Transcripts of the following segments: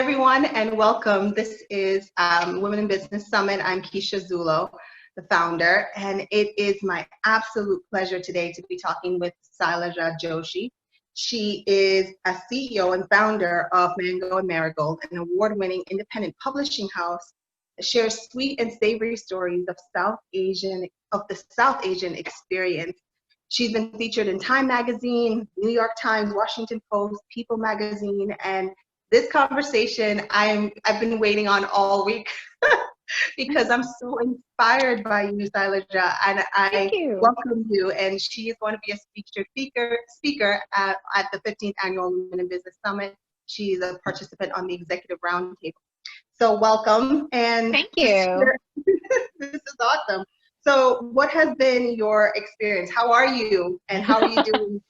everyone, and welcome. This is Women in Business Summit. I'm Keisha Zulo, the founder, and it is my absolute pleasure today to be talking with Sailaja Joshi. She is a CEO and founder of Mango and Marigold, an award-winning independent publishing house that shares sweet and savory stories of the South Asian experience. She's been featured in Time Magazine, New York Times, Washington Post, People Magazine, and this conversation I've been waiting on all week because I'm so inspired by you, Sailaja, and I welcome you. And she is going to be a speaker at the 15th Annual Women in Business Summit. She's a participant on the Executive Roundtable. So welcome. And thank you. This is awesome. So what has been your experience? How are you? And how are you doing?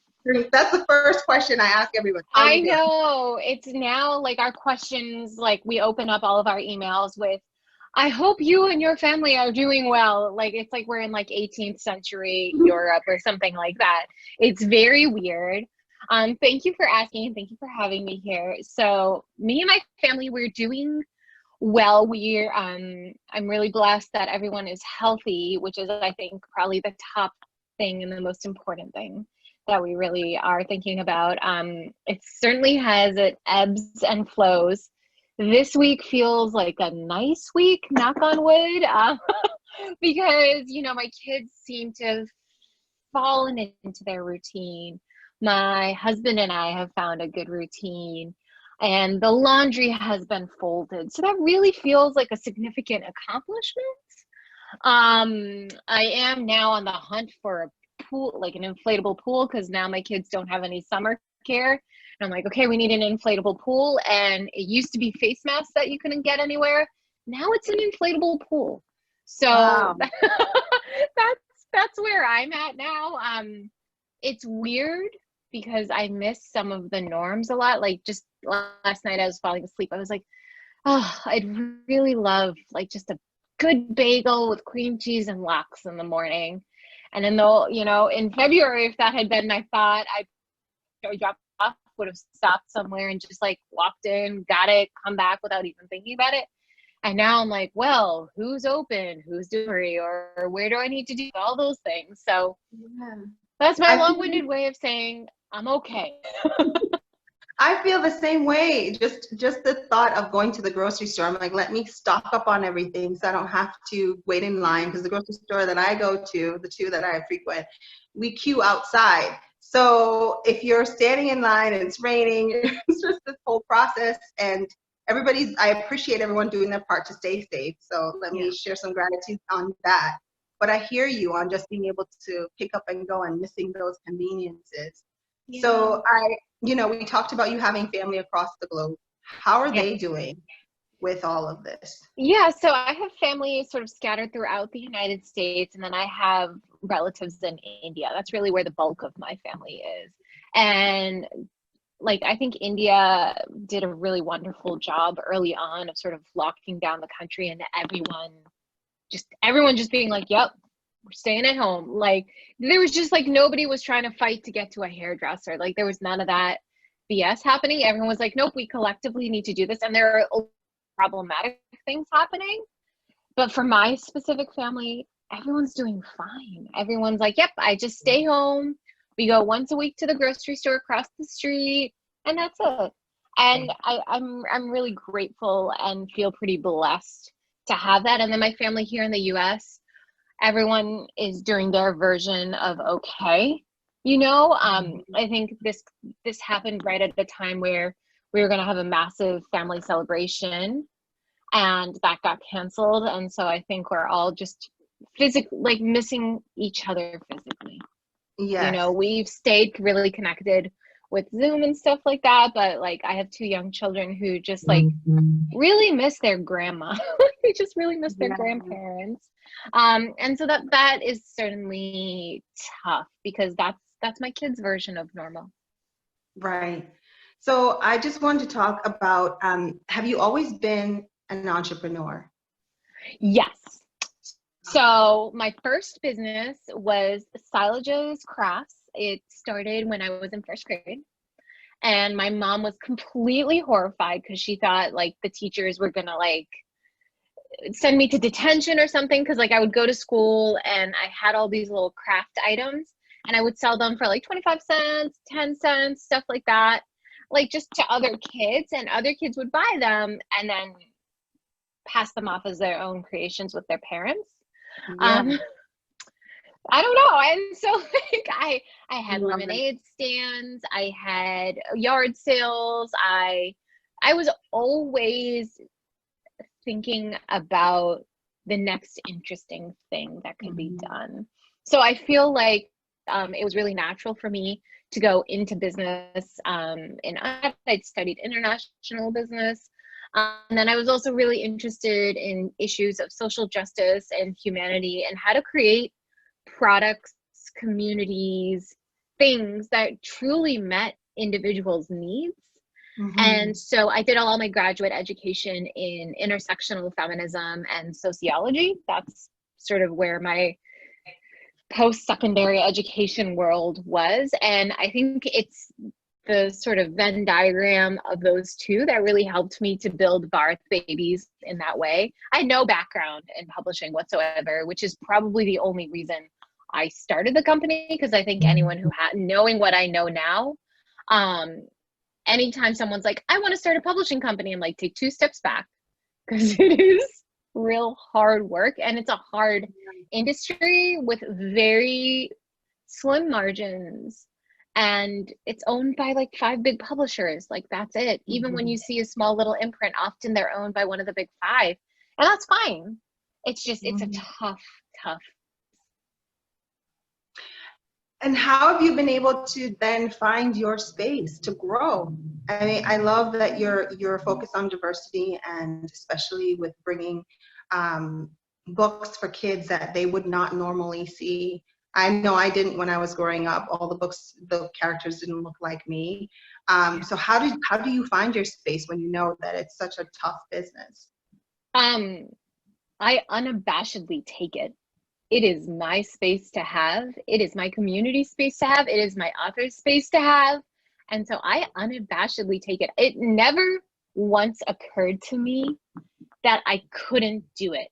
That's the first question I ask everyone. I know. It's now like our questions, like we open up all of our emails with, I hope you and your family are doing well. Like it's like we're in like 18th century Europe or something like that. It's very weird. Thank you for asking and thank you for having me here. So me and my family, we're doing well. I'm really blessed that everyone is healthy, which is, I think, probably the top thing and the most important thing that we really are thinking about. It certainly has its ebbs and flows. This week feels like a nice week, knock on wood, because, you know, my kids seem to have fallen into their routine. My husband and I have found a good routine, and the laundry has been folded. So that really feels like a significant accomplishment. I am now on the hunt for a pool, like an inflatable pool, because now my kids don't have any summer care. And I'm like, okay, we need an inflatable pool. And it used to be face masks that you couldn't get anywhere. Now it's an inflatable pool. So wow. that's where I'm at now. It's weird because I miss some of the norms a lot. Like just last night I was falling asleep. I was like, oh, I'd really love like just a good bagel with cream cheese and lox in the morning. And then in February, if that had been my thought, I dropped off, would have stopped somewhere and just like walked in, got it, come back without even thinking about it. And now I'm like, well, who's open? Who's doing, or where do I need to do all those things? So yeah. That's my long-winded way of saying I'm okay. I feel the same way. Just the thought of going to the grocery store, I'm like, let me stock up on everything so I don't have to wait in line, because the grocery store that I go to, the two that I frequent, we queue outside. So if you're standing in line and it's raining, it's just this whole process. And I appreciate everyone doing their part to stay safe. So let me share some gratitude on that. But I hear you on just being able to pick up and go and missing those conveniences. Yeah. So we talked about you having family across the globe. How are they doing with all of this? Yeah, so I have family sort of scattered throughout the United States, and then I have relatives in India. That's really where the bulk of my family is. And like, I think India did a really wonderful job early on of sort of locking down the country, and everyone just being like, yep, we're staying at home. Like there was just like, nobody was trying to fight to get to a hairdresser. Like there was none of that BS happening. Everyone was like, nope, we collectively need to do this. And there are problematic things happening. But for my specific family, everyone's doing fine. Everyone's like, yep, I just stay home. We go once a week to the grocery store across the street, and that's it. And I'm really grateful and feel pretty blessed to have that. And then my family here in the US, everyone is doing their version of okay. I think this happened right at the time where we were going to have a massive family celebration, and that got canceled. And so I think we're all just physically like missing each other physically. Yeah. We've stayed really connected with Zoom and stuff like that, but like I have two young children who just like really miss their grandma. They just really miss their grandparents. And so that is certainly tough, because that's my kids' version of normal. Right. So I just wanted to talk about, have you always been an entrepreneur? Yes. So my first business was Sailaja's Crafts. It started when I was in first grade. And my mom was completely horrified because she thought like the teachers were gonna like send me to detention or something, because like I would go to school and I had all these little craft items and I would sell them for like 25 cents, 10 cents, stuff like that, like just to other kids, and other kids would buy them and then pass them off as their own creations with their parents. Yeah. I don't know. And so like I had Love it. lemonade stands, I had yard sales, I was always thinking about the next interesting thing that could be done. So I feel like it was really natural for me to go into business. I'd studied international business. And then I was also really interested in issues of social justice and humanity and how to create products, communities, things that truly met individuals' needs. And so I did all my graduate education in intersectional feminism and sociology. That's sort of where my post-secondary education world was. And I think it's the sort of Venn diagram of those two that really helped me to build Barth Babies in that way. I had no background in publishing whatsoever, which is probably the only reason I started the company, because I think anyone who had, knowing what I know now, anytime someone's like, I want to start a publishing company, I'm like, take 2 steps back, because it is real hard work and it's a hard industry with very slim margins, and it's owned by like 5 big publishers. Like that's it. Even when you see a small little imprint, often they're owned by one of the big 5, and that's fine. It's just, it's a tough. And how have you been able to then find your space to grow? I mean, I love that you're focused on diversity, and especially with bringing books for kids that they would not normally see. I know I didn't when I was growing up. All the books, the characters didn't look like me. So how do you find your space when you know that it's such a tough business? I unabashedly take it. It is my space to have. It is my community space to have. It is my author's space to have. And so I unabashedly take it. It never once occurred to me that I couldn't do it.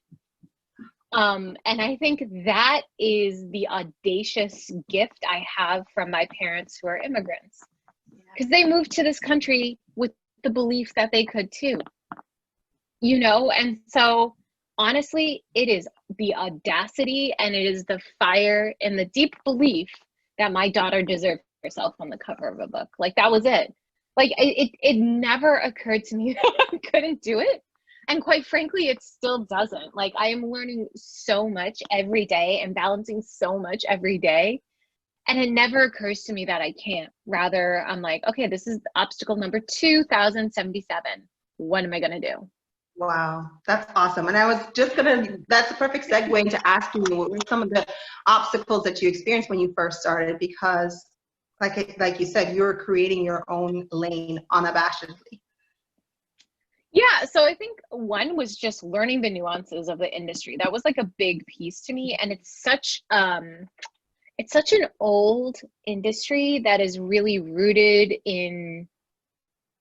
And I think that is the audacious gift I have from my parents who are immigrants, because they moved to this country with the belief that they could too, you know? And so honestly, it is the audacity and it is the fire and the deep belief that my daughter deserved herself on the cover of a book. Like that was it. Like it never occurred to me that I couldn't do it. And quite frankly, it still doesn't. Like I am learning so much every day and balancing so much every day. And it never occurs to me that I can't. Rather, I'm like, okay, this is obstacle number 2077. What am I going to do? Wow, that's awesome. And I was just that's a perfect segue into asking you, what were some of the obstacles that you experienced when you first started? Because like you said, you're creating your own lane unabashedly. Yeah, so I think one was just learning the nuances of the industry. That was like a big piece to me. And it's such an old industry that is really rooted in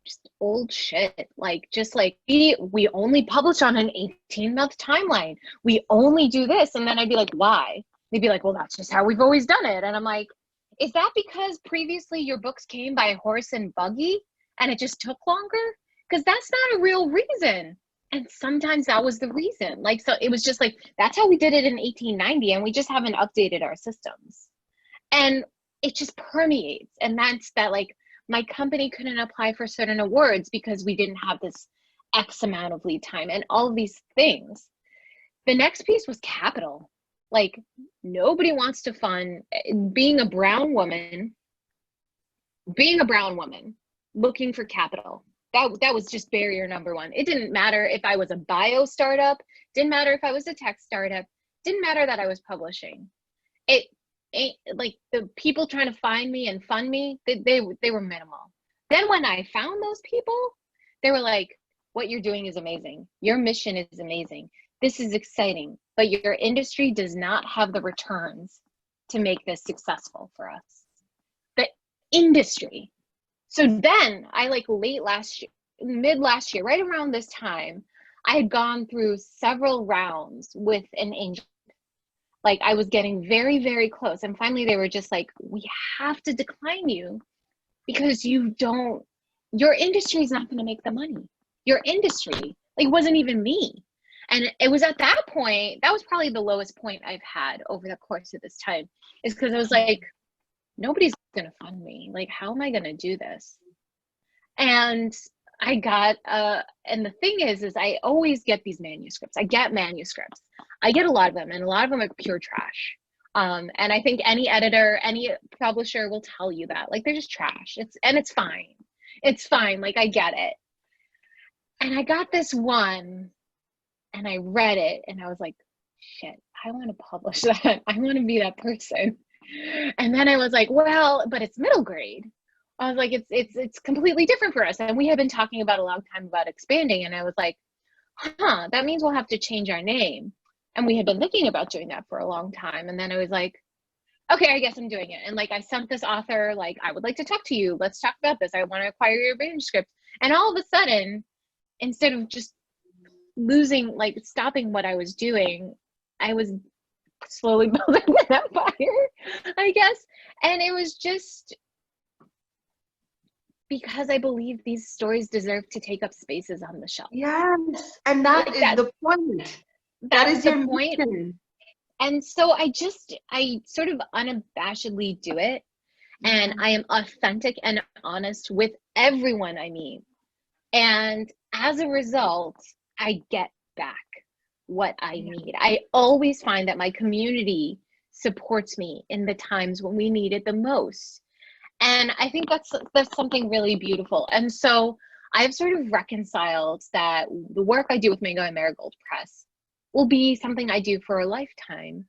just old shit. Like just like we only publish on an 18-month timeline. We only do this. And then I'd be like, why? They'd be like, well, that's just how we've always done it. And I'm like, is that because previously your books came by horse and buggy and it just took longer? Because that's not a real reason. And sometimes that was the reason. Like, so it was just like, that's how we did it in 1890, and we just haven't updated our systems. And it just permeates. And that's that, like, my company couldn't apply for certain awards because we didn't have this X amount of lead time and all of these things. The next piece was capital. Like, nobody wants to fund being a brown woman looking for capital. That was just barrier number one. It didn't matter if I was a bio startup, didn't matter if I was a tech startup, didn't matter that I was publishing. It ain't like the people trying to find me and fund me, they were minimal. Then when I found those people, they were like, what you're doing is amazing. Your mission is amazing. This is exciting, but your industry does not have the returns to make this successful for us. The industry. So then I like mid last year, right around this time, I had gone through several rounds with an angel. Like I was getting very, very close. And finally they were just like, we have to decline you because your industry is not going to make the money. Your industry, like, it wasn't even me. And it was at that point, that was probably the lowest point I've had over the course of this time, is because I was like, nobody's going to fund me. Like, how am I going to do this? And I got, and the thing is I always get these manuscripts. I get manuscripts. I get a lot of them, and a lot of them are pure trash. And I think any editor, any publisher will tell you that. Like, they're just trash. It's fine. It's fine. Like, I get it. And I got this one, and I read it, and I was like, shit, I want to publish that. I want to be that person. And then I was like, well, but it's middle grade. I was like, it's completely different for us. And we have been talking about a long time about expanding. And I was like, that means we'll have to change our name. And we had been thinking about doing that for a long time. And then I was like, okay, I guess I'm doing it. And like, I sent this author, like, I would like to talk to you. Let's talk about this. I want to acquire your manuscript. And all of a sudden, instead of just stopping what I was doing, I was slowly building an empire, I guess. And it was just because I believe these stories deserve to take up spaces on the shelf. Yes, and that is the point. That is your point. Mission. And so I sort of unabashedly do it. And I am authentic and honest with everyone I meet. And as a result, I get back what I need. I always find that my community supports me in the times when we need it the most. And I think that's something really beautiful. And so I've sort of reconciled that the work I do with Mango and Marigold Press will be something I do for a lifetime.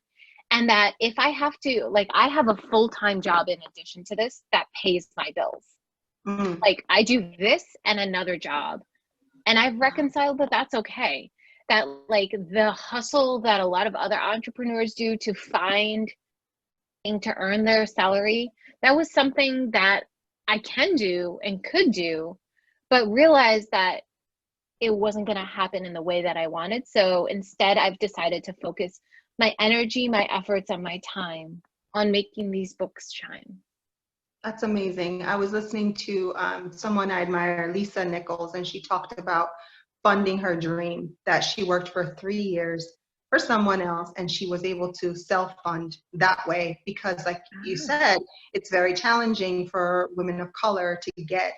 And that if I have to, like, I have a full-time job in addition to this that pays my bills. Like, I do this and another job. And I've reconciled that that's okay. That, like, the hustle that a lot of other entrepreneurs do to earn their salary, that was something that I can do and could do, but realized that it wasn't going to happen in the way that I wanted. So instead, I've decided to focus my energy, my efforts, and my time on making these books shine. That's amazing. I was listening to someone I admire, Lisa Nichols, and she talked about funding her dream, that she worked for 3 years for someone else, and she was able to self-fund that way because, like you said, it's very challenging for women of color to get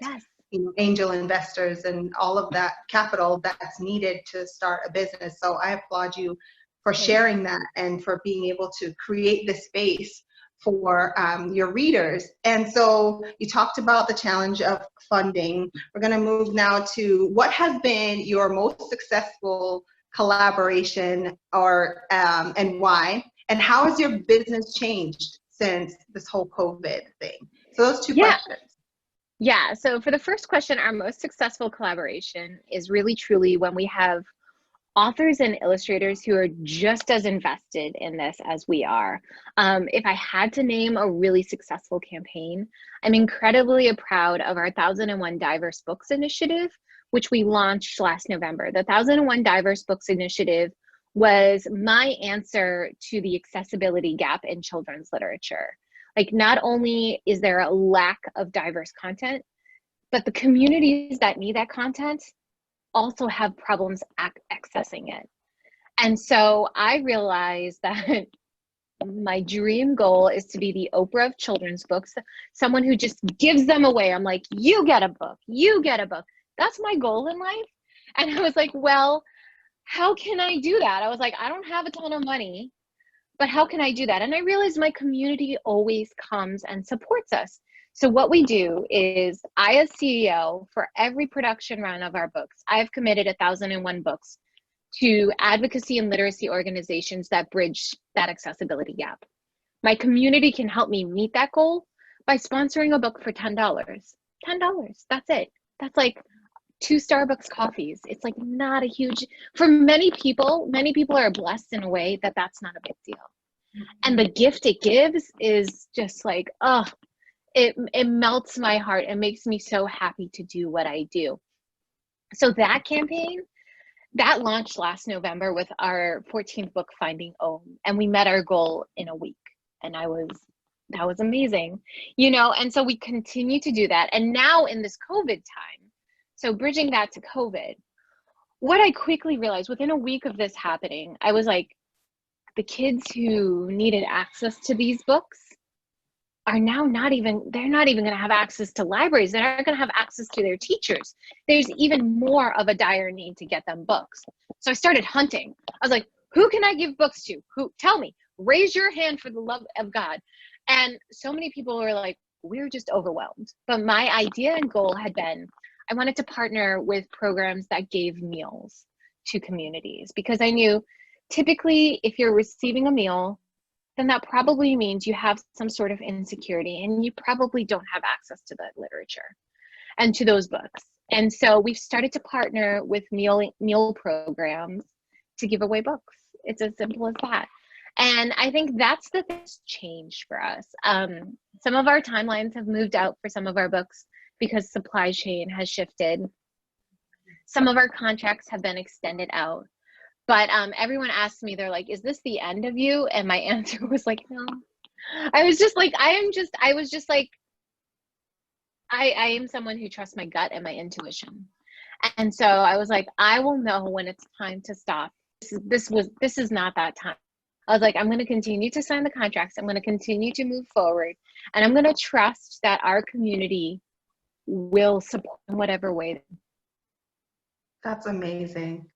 angel investors and all of that capital that's needed to start a business. So I applaud you for sharing that and for being able to create the space for your readers. And so you talked about the challenge of funding. We're going to move now to what has been your most successful collaboration, or and why, and how has your business changed since this whole COVID thing? So those two questions. Yeah, so for the first question, our most successful collaboration is really truly when we have authors and illustrators who are just as invested in this as we are. If I had to name a really successful campaign, I'm incredibly proud of our 1001 Diverse Books Initiative, which we launched last November. The 1001 Diverse Books Initiative was my answer to the accessibility gap in children's literature. Like, not only is there a lack of diverse content, but the communities that need that content also have problems accessing it. And so I realized that my dream goal is to be the Oprah of children's books, someone who just gives them away. I'm like, you get a book, you get a book. That's my goal in life. And I was like, well, how can I do that? I was like, I don't have a ton of money, but how can I do that? And I realized my community always comes and supports us. So what we do is, I, as CEO, for every production run of our books, I've committed 1001 books to advocacy and literacy organizations that bridge that accessibility gap. My community can help me meet that goal by sponsoring a book for $10. $10, that's it. That's like 2 Starbucks coffees. It's like not a huge, for many people are blessed in a way that that's not a big deal. And the gift it gives is just like, it melts my heart and makes me so happy to do what I do. So that campaign, that launched last November with our 14th book, Finding Own, and we met our goal in a week. And that was amazing, you know, and so we continue to do that. And now in this COVID time, so bridging that to COVID, what I quickly realized within a week of this happening, I was like, the kids who needed access to these books are now they're not even going to have access to libraries. They're not going to have access to their teachers. There's even more of a dire need to get them books. So I started hunting. I was like, who can I give books to? Who? Tell me, raise your hand for the love of God. And so many people were like, we're just overwhelmed. But my idea and goal had been, I wanted to partner with programs that gave meals to communities, because I knew typically if you're receiving a meal, then that probably means you have some sort of insecurity and you probably don't have access to that literature and to those books. And so we've started to partner with meal programs to give away books. It's as simple as that. And I think that's the thing that's changed for us. Some of our timelines have moved out for some of our books because supply chain has shifted. Some of our contracts have been extended out. But everyone asked me, they're like, is this the end of you? And my answer was like, no. I was just like, I am someone who trusts my gut and my intuition. And so I was like, I will know when it's time to stop. This is not that time. I was like, I'm going to continue to sign the contracts. I'm going to continue to move forward. And I'm going to trust that our community will support in whatever way. That's amazing.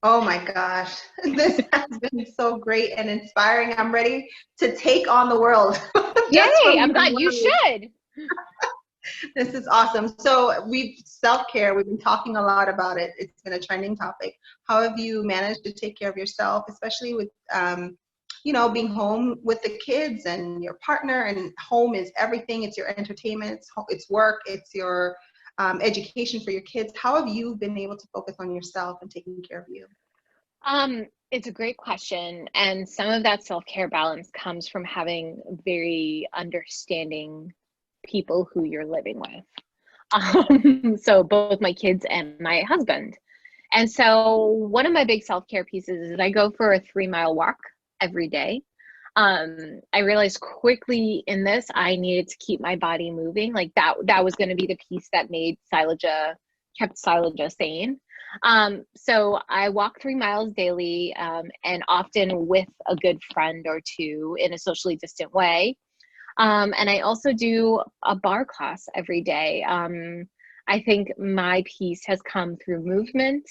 Oh my gosh, this has been so great and inspiring. I'm ready to take on the world. Yay, I'm glad you should. This is awesome. So self-care, we've been talking a lot about it. It's been a trending topic. How have you managed to take care of yourself, especially with, being home with the kids and your partner, and home is everything. It's your entertainment, it's work, it's your education for your kids. How have you been able to focus on yourself and taking care of you? It's a great question. And some of that self-care balance comes from having very understanding people who you're living with. So both my kids and my husband. And so one of my big self-care pieces is I go for a 3-mile walk every day. I realized quickly in this, I needed to keep my body moving. Like that was going to be the piece that kept Sailaja sane. So I walk 3 miles daily, and often with a good friend or two in a socially distant way. And I also do a bar class every day. I think my piece has come through movement.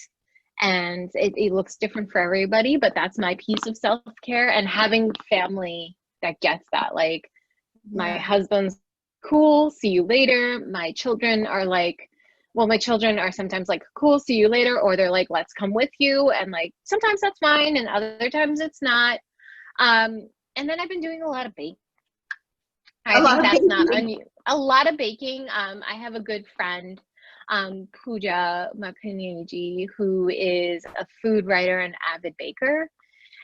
And it looks different for everybody, but that's my piece of self-care, and having family that gets that. Like my husband's cool, see you later. My children are like, my children are sometimes like, cool, see you later. Or they're like, let's come with you. And like, sometimes that's fine and other times it's not. And then I've been doing a lot of baking. I think that's not a lot of baking. I have a good friend, Pooja Makaniji, who is a food writer and avid baker.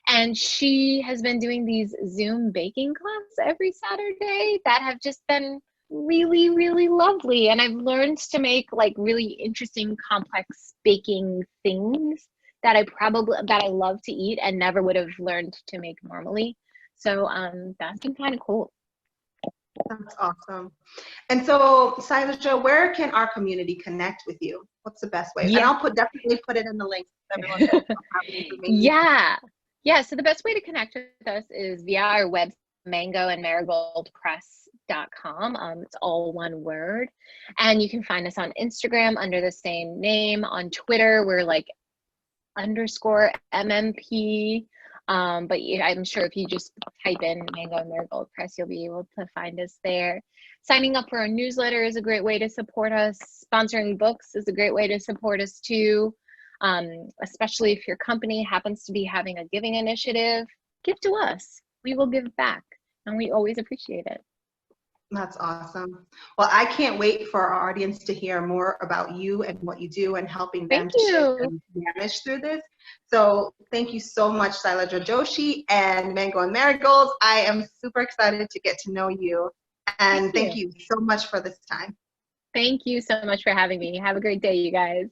And she has been doing these Zoom baking classes every Saturday that have just been really, really lovely. And I've learned to make like really interesting, complex baking things that I love to eat and never would have learned to make normally. So that's been kind of cool. That's awesome. And so, Sailaja, where can our community connect with you? What's the best way? Yeah. And I'll definitely put it in the links. Yeah. So the best way to connect with us is via our website, mango and marigoldpress.com. It's all one word. And you can find us on Instagram under the same name. On Twitter, we're like _MMP. But I'm sure if you just type in Mango and Marigold Press, you'll be able to find us there. Signing up for our newsletter is a great way to support us. Sponsoring books is a great way to support us too. Especially if your company happens to be having a giving initiative, give to us. We will give back, and we always appreciate it. That's awesome. Well, I can't wait for our audience to hear more about you and what you do and helping them to manage through this. So thank you so much, Sailaja Joshi and Mango and Marigolds. I am super excited to get to know you. And thank you so much for this time. Thank you so much for having me. Have a great day, you guys.